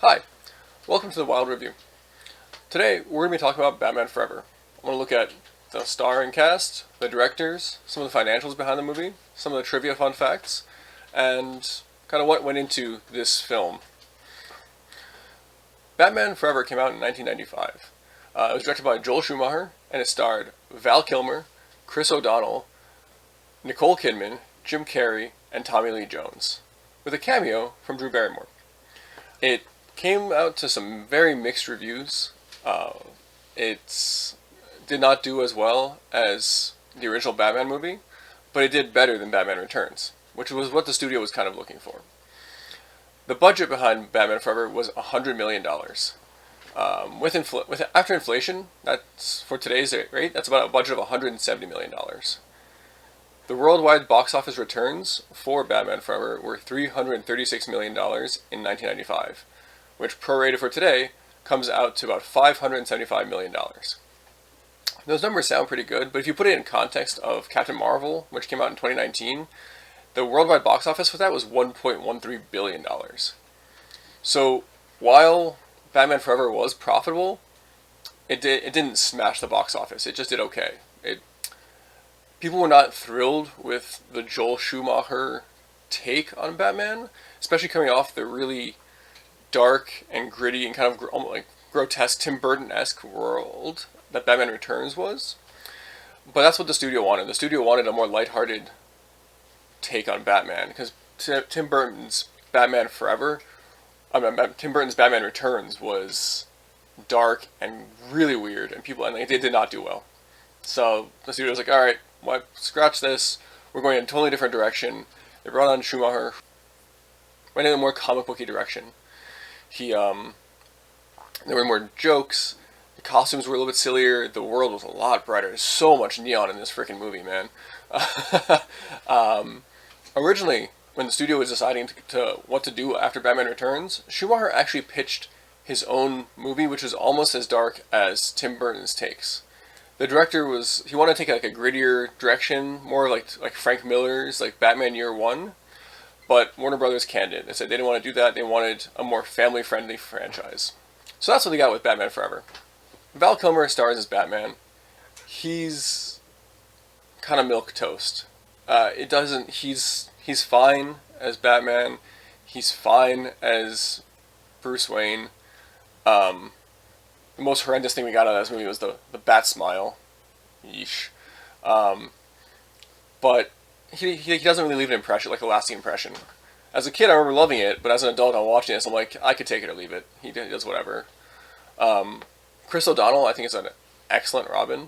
Hi, welcome to the Wild Review. Today we're going to be talking about Batman Forever. I want to look at the starring cast, the directors, some of the financials behind the movie, some of the trivia fun facts, and kind of what went into this film. Batman Forever came out in 1995. It was directed by Joel Schumacher, and it starred Val Kilmer, Chris O'Donnell, Nicole Kidman, Jim Carrey, and Tommy Lee Jones, with a cameo from Drew Barrymore. It came out to some very mixed reviews. It did not do as well as the original Batman movie, but it did better than Batman Returns, which was what the studio was kind of looking for. The budget behind Batman Forever was $100 million. After inflation, that's for today's rate, that's about a budget of $170 million. The worldwide box office returns for Batman Forever were $336 million in 1995, which prorated for today comes out to about $575 million. Those numbers sound pretty good, but if you put it in context of Captain Marvel, which came out in 2019, the worldwide box office for that was $1.13 billion. So while Batman Forever was profitable, it didn't smash the box office. It just did okay. People were not thrilled with the Joel Schumacher take on Batman, especially coming off the really dark and gritty and kind of like grotesque Tim Burton-esque world that Batman Returns was. But that's what the studio wanted. The studio wanted a more lighthearted take on Batman, because Tim Burton's Batman Returns was dark and really weird, and they did not do well. So the studio was like, all right, scratch this. We're going in a totally different direction. They brought on Schumacher, went in a more comic booky direction. There were more jokes. The costumes were a little bit sillier. The world was a lot brighter. There's so much neon in this freaking movie, man. Originally, when the studio was deciding to what to do after Batman Returns, Schumacher actually pitched his own movie, which was almost as dark as Tim Burton's takes. The director he wanted to take like a grittier direction, more like Frank Miller's like Batman Year One, but Warner Brothers canned it. They said they didn't want to do that. They wanted a more family-friendly franchise. So that's what they got with Batman Forever. Val Kilmer stars as Batman. He's kind of milquetoast. He's fine as Batman. He's fine as Bruce Wayne. The most horrendous thing we got out of this movie was the bat smile. Yeesh. But he doesn't really leave an impression, like a lasting impression. As a kid, I remember loving it, but as an adult, I'm watching this, I'm like, I could take it or leave it. He does whatever. Chris O'Donnell, I think, is an excellent Robin.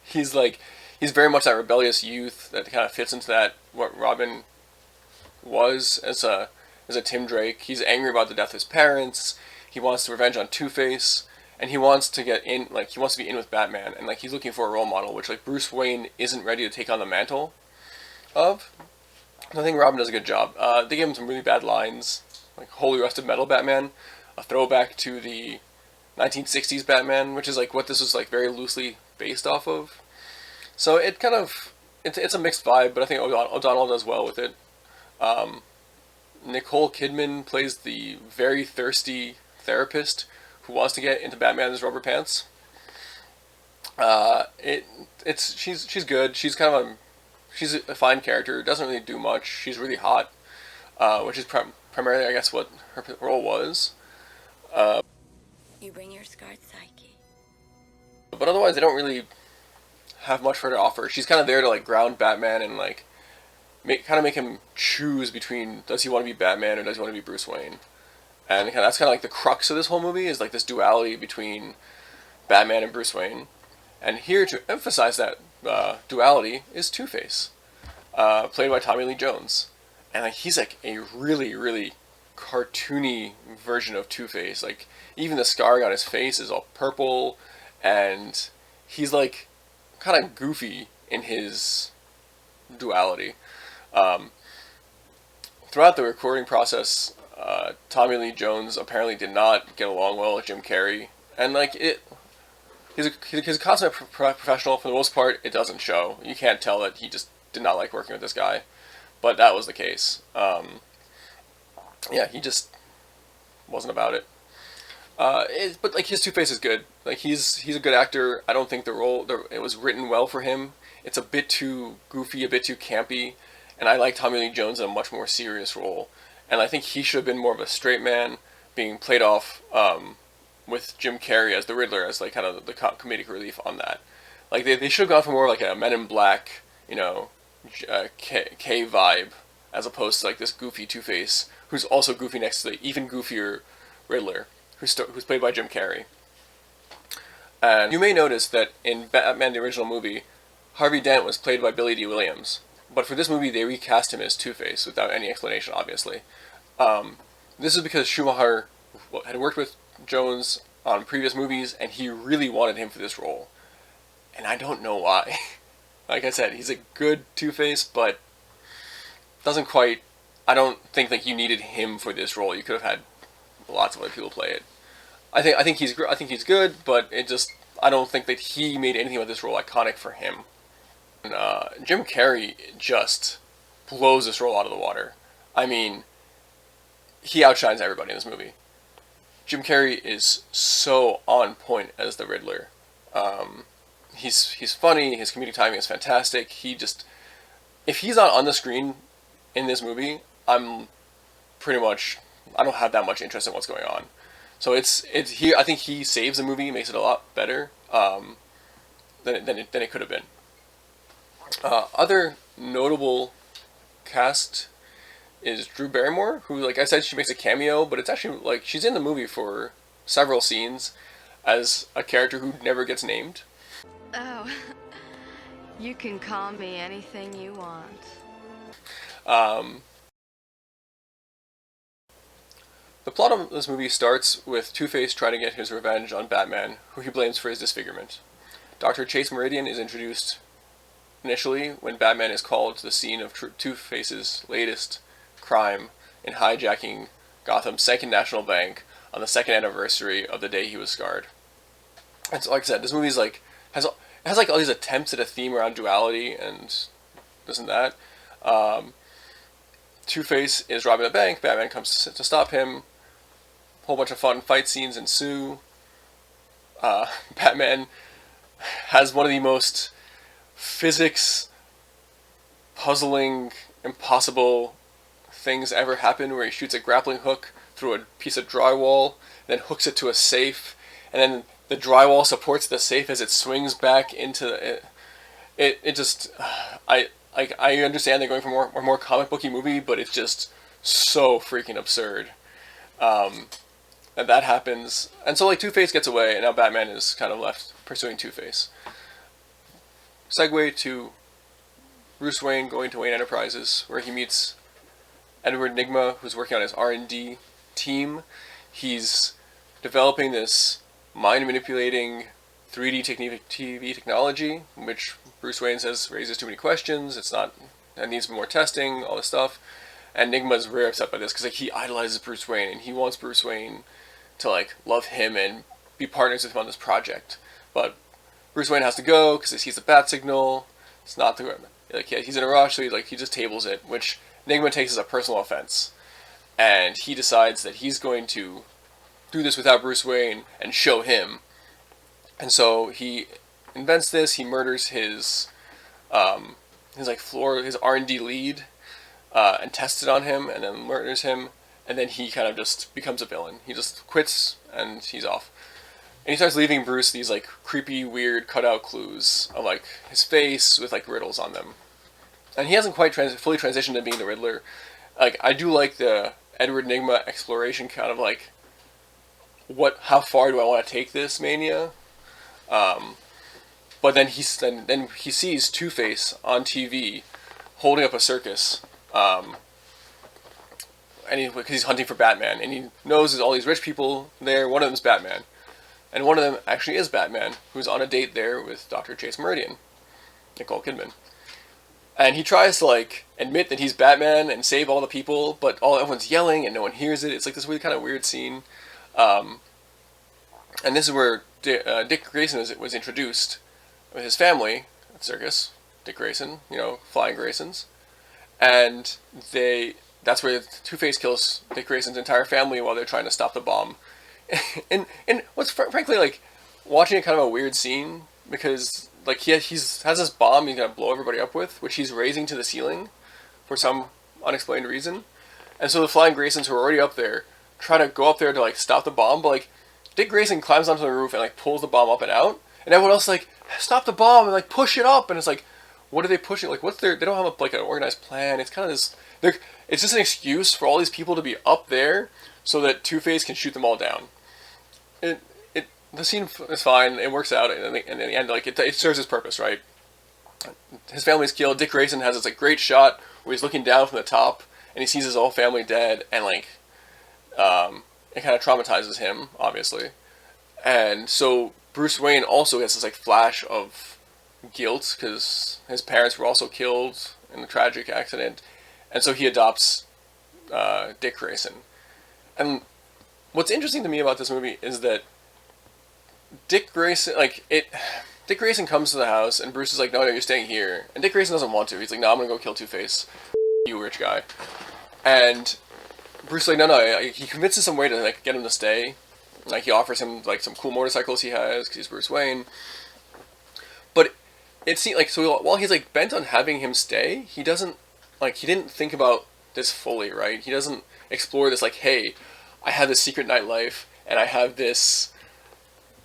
He's very much that rebellious youth that kind of fits into that what Robin was as a Tim Drake. He's angry about the death of his parents. He wants revenge on Two-Face. And he wants to get in, he wants to be in with Batman, and he's looking for a role model, which Bruce Wayne isn't ready to take on the mantle of. I think Robin does a good job. They gave him some really bad lines, like "Holy Rusted Metal Batman," a throwback to the 1960s Batman, which is what this was very loosely based off of. So it's a mixed vibe, but I think O'Donnell does well with it. Nicole Kidman plays the very thirsty therapist who wants to get into Batman's rubber pants. She's good. She's she's a fine character. Doesn't really do much. She's really hot, which is primarily, I guess, what her role was. You bring your scarred psyche. But otherwise, they don't really have much for her to offer. She's kind of there to ground Batman and make him choose between, does he want to be Batman or does he want to be Bruce Wayne. And that's kind of the crux of this whole movie, is this duality between Batman and Bruce Wayne. And here to emphasize that duality is Two-Face, played by Tommy Lee Jones. And he's a really, really cartoony version of Two-Face. Even the scarring on his face is all purple, and he's kind of goofy in his duality. Throughout the recording process, Tommy Lee Jones apparently did not get along well with Jim Carrey, and he's a consummate professional. For the most part, it doesn't show. You can't tell that he just did not like working with this guy, but that was the case. He just wasn't about it. But like his Two-Face is good. Like he's a good actor. I don't think it was written well for him. It's a bit too goofy, a bit too campy, and I like Tommy Lee Jones in a much more serious role. And I think he should have been more of a straight man, being played off with Jim Carrey as the Riddler, as like kind of the comedic relief on that. Like they should have gone for more like a Men in Black, K vibe, as opposed to like this goofy Two-Face who's also goofy next to the even goofier Riddler, who's played by Jim Carrey. And you may notice that in Batman the original movie, Harvey Dent was played by Billy D. Williams, but for this movie they recast him as Two-Face without any explanation, obviously. This is because Schumacher had worked with Jones on previous movies, and he really wanted him for this role. And I don't know why. Like I said, he's a good Two-Face, but doesn't quite. I don't think that you needed him for this role. You could have had lots of other people play it. I think he's good, but it just I don't think that he made anything about this role iconic for him. And, Jim Carrey just blows this role out of the water. I mean, he outshines everybody in this movie. Jim Carrey is so on point as the Riddler. He's funny. His comedic timing is fantastic. If he's not on the screen in this movie, I don't have that much interest in what's going on. So it's he. I think he saves the movie, makes it a lot better than it could have been. Other notable cast is Drew Barrymore, who, like I said, she makes a cameo, but it's actually like she's in the movie for several scenes as a character who never gets named. Oh, you can call me anything you want. The plot of this movie starts with Two-Face trying to get his revenge on Batman, who he blames for his disfigurement. Dr. Chase Meridian is introduced initially when Batman is called to the scene of Two-Face's latest crime in hijacking Gotham's second national bank on the second anniversary of the day he was scarred. And so, like I said, this movie's like has like all these attempts at a theme around duality and this and that. Two-Face is robbing a bank. Batman comes to stop him. A whole bunch of fun fight scenes ensue. Batman has one of the most physics puzzling, impossible things ever happen, where he shoots a grappling hook through a piece of drywall, then hooks it to a safe, and then the drywall supports the safe as it swings back into it. It just I understand they're going for a more comic booky movie, but it's just so freaking absurd. And that happens, and so like Two-Face gets away, and now Batman is kind of left pursuing Two-Face. Segue to Bruce Wayne going to Wayne Enterprises, where he meets Edward Nygma, who's working on his R&D team. He's developing this mind-manipulating 3D TV technology, which Bruce Wayne says raises too many questions. It needs more testing, all this stuff. And Nygma's very upset by this because like he idolizes Bruce Wayne and he wants Bruce Wayne to like love him and be partners with him on this project. But Bruce Wayne has to go because he sees the bat signal. It's not the he's in a rush, so he just tables it, which Nygma takes as a personal offense, and he decides that he's going to do this without Bruce Wayne and show him. And so he invents this. He murders his R&D lead. And tests it on him, and then murders him, and then he kind of just becomes a villain. He just quits, and he's off. And he starts leaving Bruce these like creepy, weird cutout clues of like his face with like riddles on them. And he hasn't quite fully transitioned to being the Riddler. Like I do like the Edward Nygma exploration, kind of like how far do I want to take this mania? But then he sees Two-Face on TV holding up a circus. Because he's hunting for Batman, and he knows there's all these rich people there. One of them's Batman, and one of them actually is Batman, who's on a date there with Dr. Chase Meridian, Nicole Kidman. And he tries to like admit that he's Batman and save all the people, but everyone's yelling and no one hears it. It's like this really kind of weird scene. And this is where Dick Grayson was introduced with his family at circus. Dick Grayson, Flying Graysons. And that's where Two-Face kills Dick Grayson's entire family while they're trying to stop the bomb. And what's frankly like watching it kind of a weird scene because like he's has this bomb he's gonna blow everybody up with, which he's raising to the ceiling for some unexplained reason. And so the Flying Graysons who are already up there try to go up there to like stop the bomb, but like Dick Grayson climbs onto the roof and like pulls the bomb up and out, and everyone else is like stop the bomb and like push it up, and it's like what are they pushing? Like what's their? They don't have like an organized plan. It's kind of this. It's just an excuse for all these people to be up there so that Two-Face can shoot them all down. The scene is fine. It works out, and in the end, like it serves its purpose, right? His family's killed. Dick Grayson has this like great shot where he's looking down from the top and he sees his whole family dead, and like it kind of traumatizes him, obviously. And so Bruce Wayne also gets this like flash of guilt because his parents were also killed in the tragic accident, and so he adopts Dick Grayson. And what's interesting to me about this movie is that Dick Grayson comes to the house and Bruce is like, no, you're staying here. And Dick Grayson doesn't want to. He's like, no, I'm gonna go kill Two-Face. You rich guy. And Bruce is like, no. He convinces some way to like get him to stay. Like he offers him like some cool motorcycles he has because he's Bruce Wayne. But it seems like so while he's like bent on having him stay, he didn't think about this fully, right? He doesn't explore this like, hey, I have this secret nightlife and I have this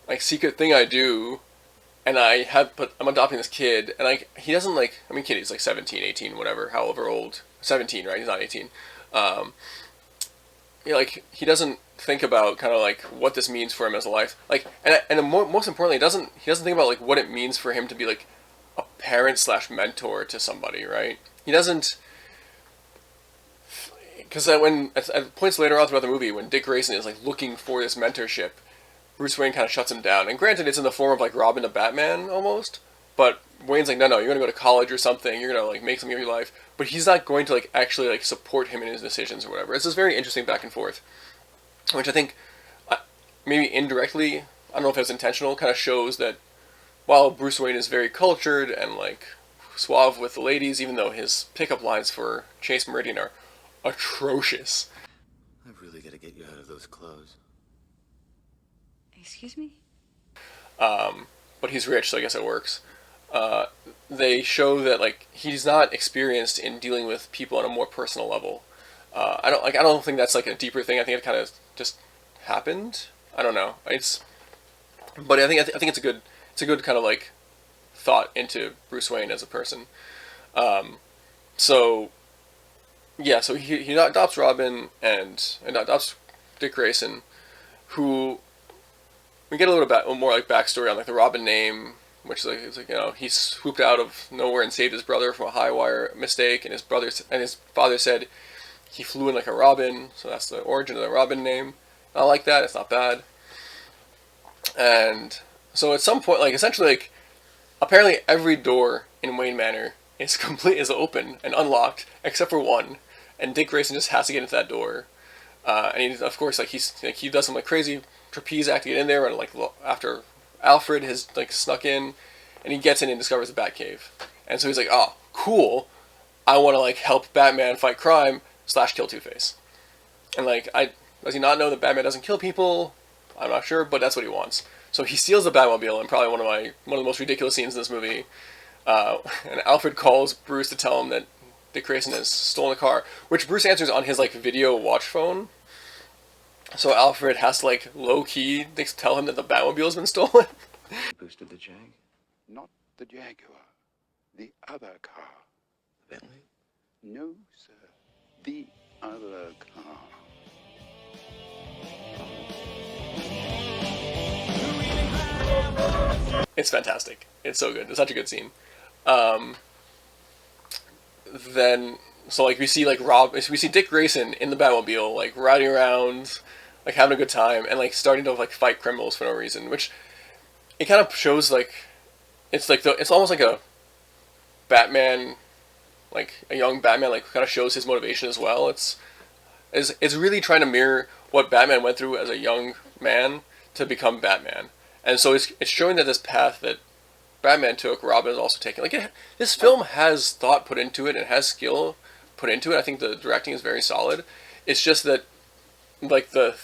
like secret thing I do, and I'm adopting this kid, and like he doesn't like. I mean, kid, he's like 17, 18, whatever, however old. 17, right? He's not 18. Like he doesn't think about kind of like what this means for him as a life. Like, and most importantly, he doesn't think about like what it means for him to be like a parent / mentor to somebody, right? He doesn't. Because when at points later on throughout the movie, when Dick Grayson is like looking for this mentorship, Bruce Wayne kind of shuts him down. And granted, it's in the form of like Robin to Batman almost, but Wayne's like, no, you're gonna go to college or something. You're gonna like make something of your life, but he's not going to like actually like support him in his decisions or whatever. It's this very interesting back and forth, which I think maybe indirectly, I don't know if it was intentional, kind of shows that while Bruce Wayne is very cultured and like suave with the ladies, even though his pickup lines for Chase Meridian are atrocious. I've really got to get you out of those clothes. Excuse me? But he's rich, so I guess it works. They show that like he's not experienced in dealing with people on a more personal level. I don't think that's like a deeper thing. I think it kind of just happened. I don't know. But I think it's a good kind of like thought into Bruce Wayne as a person. So he adopts Robin and adopts Dick Grayson, who we get a little bit more like backstory on like the Robin name, which is like it's like, you know, he swooped out of nowhere and saved his brother from a high wire mistake, and his father said he flew in like a robin, so that's the origin of the Robin name. I like that. It's not bad. And so at some point, like essentially, like apparently every door in Wayne Manor is open and unlocked except for one, and Dick Grayson just has to get into that door. And he, of course, like he does some like crazy trapeze act to get in there, and like after Alfred has like snuck in, and he gets in and discovers the Batcave, and so he's like, oh, cool, I want to like help Batman fight crime / kill Two-Face. And like, does he not know that Batman doesn't kill people? I'm not sure, but that's what he wants. So he steals the Batmobile, and probably one of the most ridiculous scenes in this movie. And Alfred calls Bruce to tell him that Dick Grayson has stolen the car, which Bruce answers on his like video watch phone. So Alfred has to like low key tell him that the Batmobile's been stolen. Boosted the Jag? Not the Jaguar. The other car. Bentley? No, sir. The other car. It's fantastic. It's so good. It's such a good scene. Then so like we see Dick Grayson in the Batmobile like riding around, like having a good time, and like starting to like fight criminals for no reason, which it kind of shows like it's almost like a Batman, like a young Batman, like kind of shows his motivation as well. It's really trying to mirror what Batman went through as a young man to become Batman, and so it's showing that this path that Batman took, Robin is also taking. Like this film has thought put into it and has skill, put into it. I think the directing is very solid. It's just that like the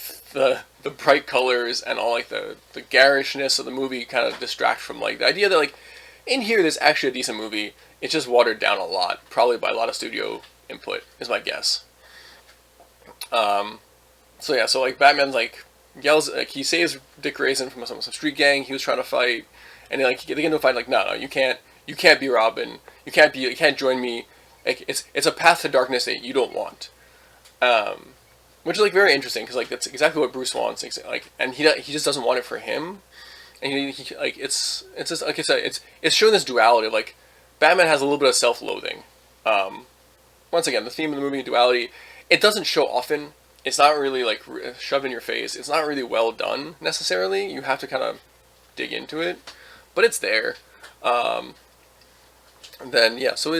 bright colors and all like the garishness of the movie kind of distract from like the idea that like in here there's actually a decent movie. It's just watered down a lot, probably by a lot of studio input, is my guess. So yeah, so like Batman like yells, like he saves Dick Grayson from some street gang he was trying to fight, and they get into a fight like no, you can't be Robin, you can't join me, like it's a path to darkness that you don't want, which is like very interesting because like that's exactly what Bruce wants, like, and he just doesn't want it for him, and he like it's just like I said, it's showing this duality of like Batman has a little bit of self-loathing. Once again, the theme of the movie, duality, it doesn't show often. It's not really like shoved in your face. It's not really well done necessarily. You have to kind of dig into it, but it's there. Then yeah, so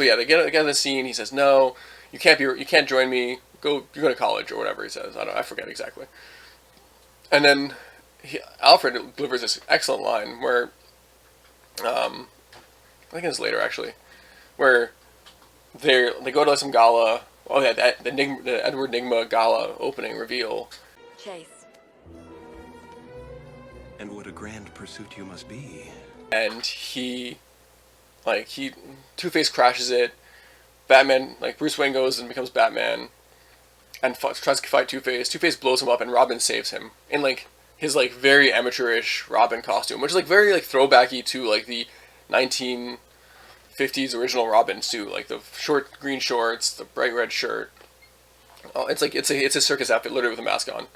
yeah, they get in the scene. He says, "No, you can't join me. You're going to college or whatever." He says, I forget exactly. And then Alfred delivers this excellent line where, I think it's later actually, where they go to some gala. Oh yeah, the Edward Nygma gala opening reveal. Chase. And what a grand pursuit you must be. And Two-Face crashes it. Batman, like Bruce Wayne goes and becomes Batman, and tries to fight Two-Face. Two-Face blows him up, and Robin saves him in like his like very amateurish Robin costume, which is like very like throwbacky to like the 1950s original Robin suit, like the short green shorts, the bright red shirt. Oh, it's a circus outfit, literally with a mask on.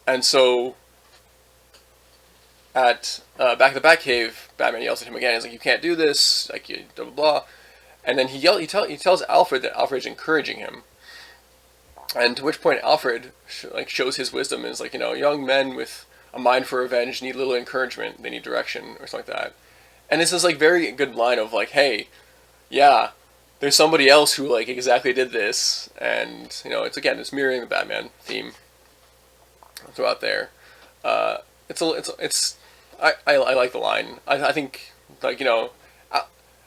And so at back at the Batcave, Batman yells at him again. He's like, "You can't do this!" Like blah blah blah. And then he tells Alfred that Alfred's encouraging him. And to which point Alfred shows his wisdom, and is like, young men with a mind for revenge need little encouragement. They need direction or something like that. And it's this like very good line of like, hey, yeah, there's somebody else who like exactly did this, and it's mirroring the Batman theme throughout there. I like the line. I think like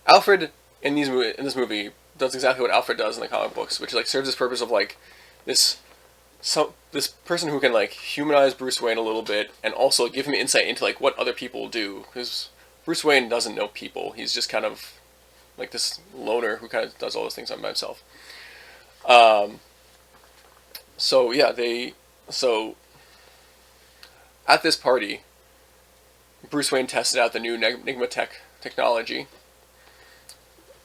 Alfred in this movie does exactly what Alfred does in the comic books, which is like serves this purpose of like this person who can like humanize Bruce Wayne a little bit and also give him insight into like what other people do, because Bruce Wayne doesn't know people. He's just kind of like this loner who kind of does all those things on by himself. So at this party, Bruce Wayne tested out the new Nygma technology,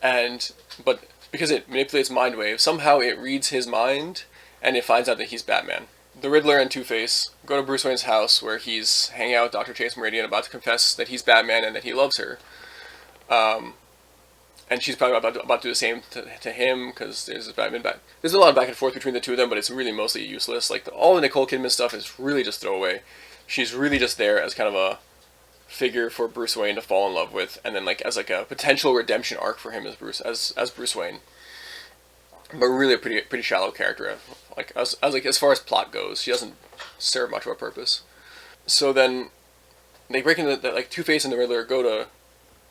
but because it manipulates mind waves, somehow it reads his mind, and it finds out that he's Batman. The Riddler and Two-Face go to Bruce Wayne's house where he's hanging out with Dr. Chase Meridian, about to confess that he's Batman and that he loves her. And she's probably about to do the same to him, because there's a lot of back and forth between the two of them, but it's really mostly useless. Like all the Nicole Kidman stuff is really just throwaway. She's really just there as kind of a figure for Bruce Wayne to fall in love with, and then like as like a potential redemption arc for him as Bruce Wayne. But really a pretty shallow character. Like as far as plot goes, she doesn't serve much of a purpose. So then they break into like Two-Face and the Riddler go to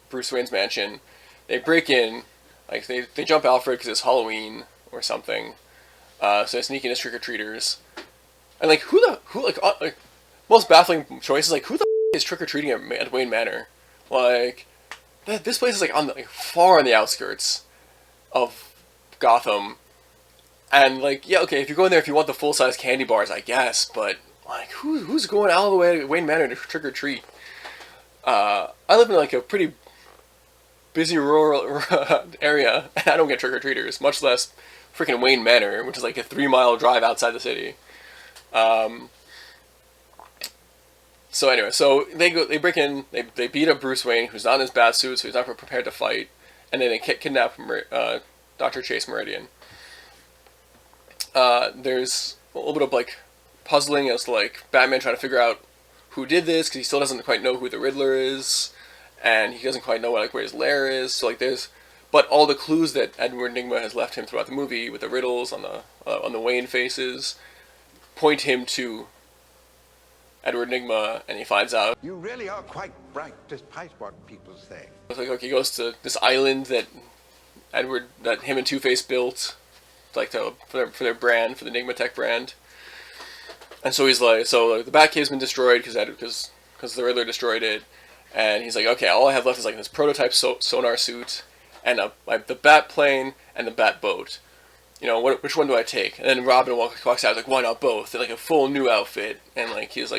Bruce Wayne's mansion. They break in, like they jump Alfred because it's Halloween or something. So they sneak in as trick-or-treaters. And like most baffling choice is like, who the is trick-or-treating at Wayne Manor? Like this place is like far on the outskirts of Gotham, and like okay, if you're going there if you want the full-size candy bars, I guess, but like who's going all the way to Wayne Manor to trick-or-treat? I live in like a pretty busy rural area, and I don't get trick-or-treaters, much less freaking Wayne Manor, which is like a 3-mile drive outside the city. So anyway, they break in, they beat up Bruce Wayne, who's not in his bat suit, so he's not prepared to fight, and then they kidnap Dr. Chase Meridian. There's a little bit of like puzzling as to like Batman trying to figure out who did this, because he still doesn't quite know who the Riddler is, and he doesn't quite know where his lair is. So like but all the clues that Edward Nygma has left him throughout the movie with the riddles on the Wayne faces point him to Edward Nygma, and he finds out. You really are quite bright, despite what people say. It's like, okay, he goes to this island that Edward that him and Two-Face built, like for their brand, for the Enigma Tech brand. And so he's like, the Batcave's been destroyed because the Riddler destroyed it, and he's like, okay, all I have left is like this prototype sonar suit, and the Bat plane and the Bat boat. You know, which one do I take? And then Robin walks out like, why not both? They're like a full new outfit, and like he's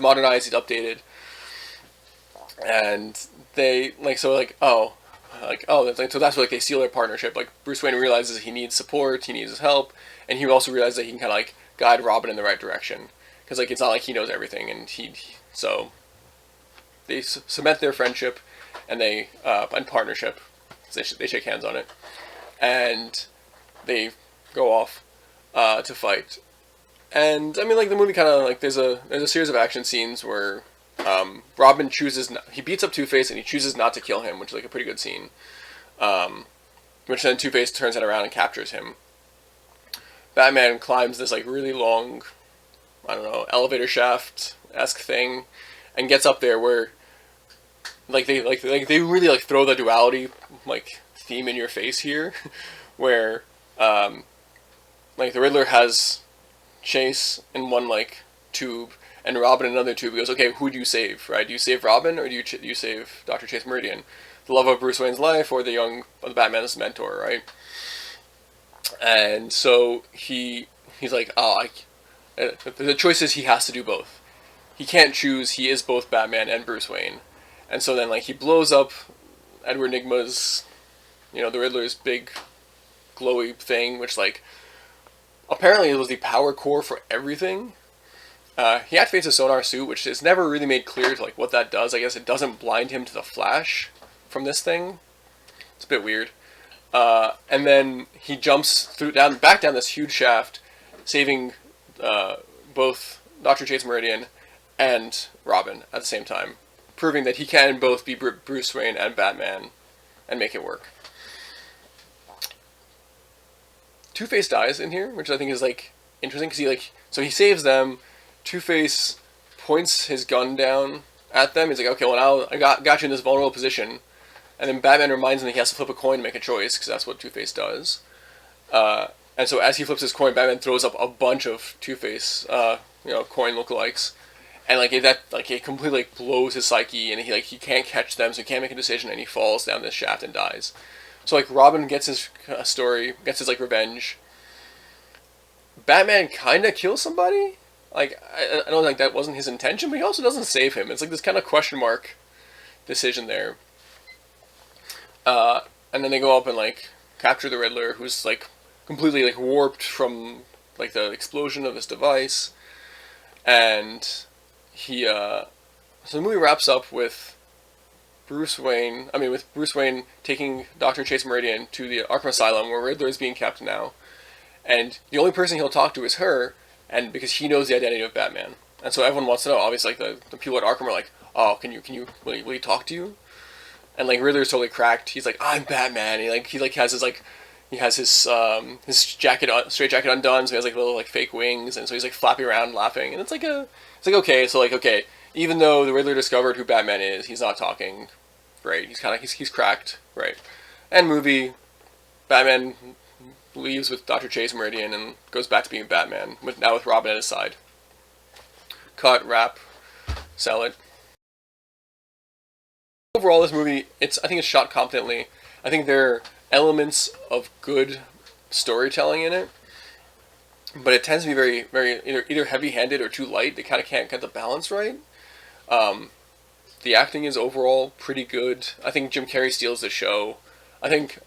modernized, he's updated, and they so that's what they seal their partnership. Like Bruce Wayne realizes he needs support, he needs his help, and he also realizes that he can kind of like guide Robin in the right direction, because like it's not like he knows everything, and so they cement their friendship, and they and partnership. So they shake hands on it, and they go off to fight. And I mean, like the movie kind of like there's a series of action scenes where Robin he beats up Two-Face and he chooses not to kill him, which is like a pretty good scene. Which then Two-Face turns it around and captures him. Batman climbs this like really long, I don't know, elevator shaft-esque thing, and gets up there where they really like throw the duality like theme in your face here, where like the Riddler has Chase in one like tube and Robin in another tube. He goes, okay, who do you save, right? Do you save Robin or do you save Dr. Chase Meridian, the love of Bruce Wayne's life, or the Batman's mentor, right? And so he's like, the choice is he has to do both. He can't choose. He is both Batman and Bruce Wayne. And so then like he blows up Edward Nygma's, the Riddler's big glowy thing, which like apparently it was the power core for everything. He activates a sonar suit, which is never really made clear to like what that does. I guess it doesn't blind him to the Flash from this thing. It's a bit weird. And then he jumps back down this huge shaft, saving both Dr. Chase Meridian and Robin at the same time, proving that he can both be Bruce Wayne and Batman and make it work. Two-Face dies in here, which I think is like interesting because he saves them. Two-Face points his gun down at them. He's like, okay, well now I got you in this vulnerable position. And then Batman reminds him that he has to flip a coin to make a choice, because that's what Two-Face does. And so as he flips his coin, Batman throws up a bunch of Two-Face, coin lookalikes, and it completely like blows his psyche, and he can't catch them, so he can't make a decision, and he falls down this shaft and dies. So like Robin gets his story, gets his like revenge. Batman kind of kills somebody. Like I know like that wasn't his intention, but he also doesn't save him. It's like this kind of question mark decision there. And then they go up and like capture the Riddler, who's like completely like warped from like the explosion of this device, and so the movie wraps up with Bruce Wayne taking Dr. Chase Meridian to the Arkham Asylum, where Riddler is being kept now, and the only person he'll talk to is her, and because he knows the identity of Batman, and so everyone wants to know. Obviously, like the people at Arkham are like, oh, will he talk to you? And like Riddler's totally cracked. He's like, I'm Batman. He has his jacket straight jacket undone, so he has like little like fake wings, and so he's like flapping around laughing, and it's like okay, so like okay, even though the Riddler discovered who Batman is, he's not talking. Right? He's cracked. Right? And movie, Batman leaves with Dr. Chase Meridian and goes back to being Batman with Robin at his side. Cut, wrap, sell it. Overall, this movie, I think it's shot competently. I think there are elements of good storytelling in it, but it tends to be very, very either heavy-handed or too light. They kind of can't get the balance right. The acting is overall pretty good. I think Jim Carrey steals the show. I think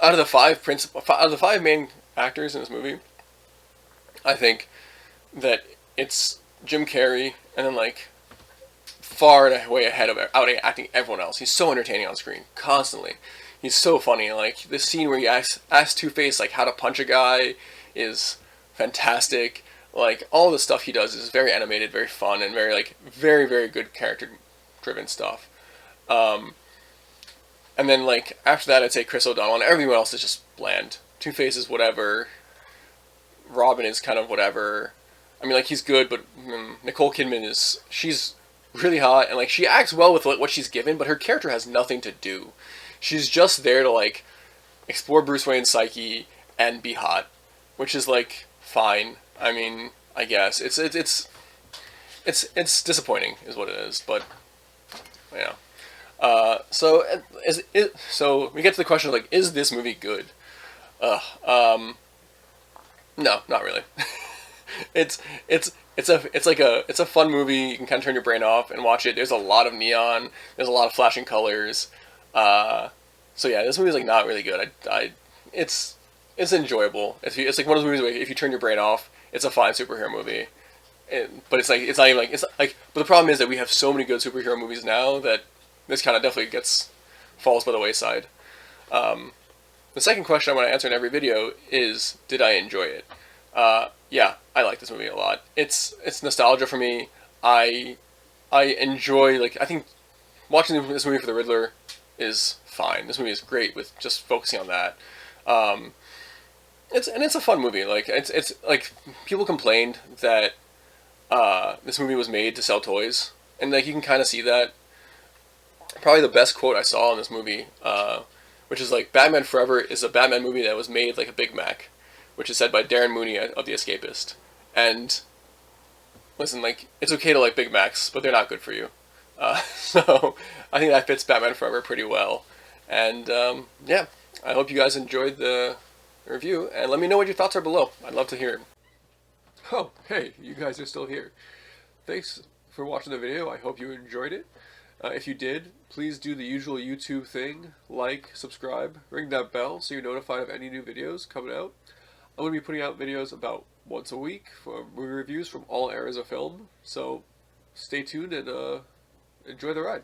out of the five main actors in this movie, I think that it's Jim Carrey, and then like far and away ahead of out-acting everyone else. He's so entertaining on screen, constantly. He's so funny. Like, this scene where he asks Two-Face, like, how to punch a guy is fantastic. Like, all the stuff he does is very animated, very fun, and very, very good character-driven stuff. And then, like, after that, I'd say Chris O'Donnell, and everyone else is just bland. Two-Face is whatever. Robin is kind of whatever. I mean, like, he's good, but Nicole Kidman she's really hot, and like she acts well with what she's given, but her character has nothing to do. She's just there to like explore Bruce Wayne's psyche and be hot, which is like fine. I mean, I guess it's disappointing, is what it is. But yeah. So we get to the question of, like, is this movie good? No, not really. it's it's a fun movie. You can kind of turn your brain off and watch it. There's a lot of neon. There's a lot of flashing colors. So yeah, this movie's like not really good. It's enjoyable. It's like one of those movies where if you turn your brain off, it's a fine superhero movie. But it's not even like it's like. But the problem is that we have so many good superhero movies now that this kind of definitely falls by the wayside. The second question I want to answer in every video is, did I enjoy it? Yeah, I like this movie a lot. It's nostalgia for me. I enjoy, like, I think watching this movie for the Riddler is fine. This movie is great with just focusing on that. It's a fun movie. Like, it's like, people complained that this movie was made to sell toys, and like you can kind of see that. Probably the best quote I saw in this movie, which is like, Batman Forever is a Batman movie that was made like a Big Mac, which is said by Darren Mooney of The Escapist. And listen, like, it's okay to like Big Macs, but they're not good for you. So I think that fits Batman Forever pretty well. And yeah, I hope you guys enjoyed the review, and let me know what your thoughts are below. I'd love to hear. Oh, hey, you guys are still here. Thanks for watching the video. I hope you enjoyed it. If you did, please do the usual YouTube thing, like, subscribe, ring that bell so you're notified of any new videos coming out. I'm going to be putting out videos about once a week for movie reviews from all eras of film, so stay tuned and enjoy the ride.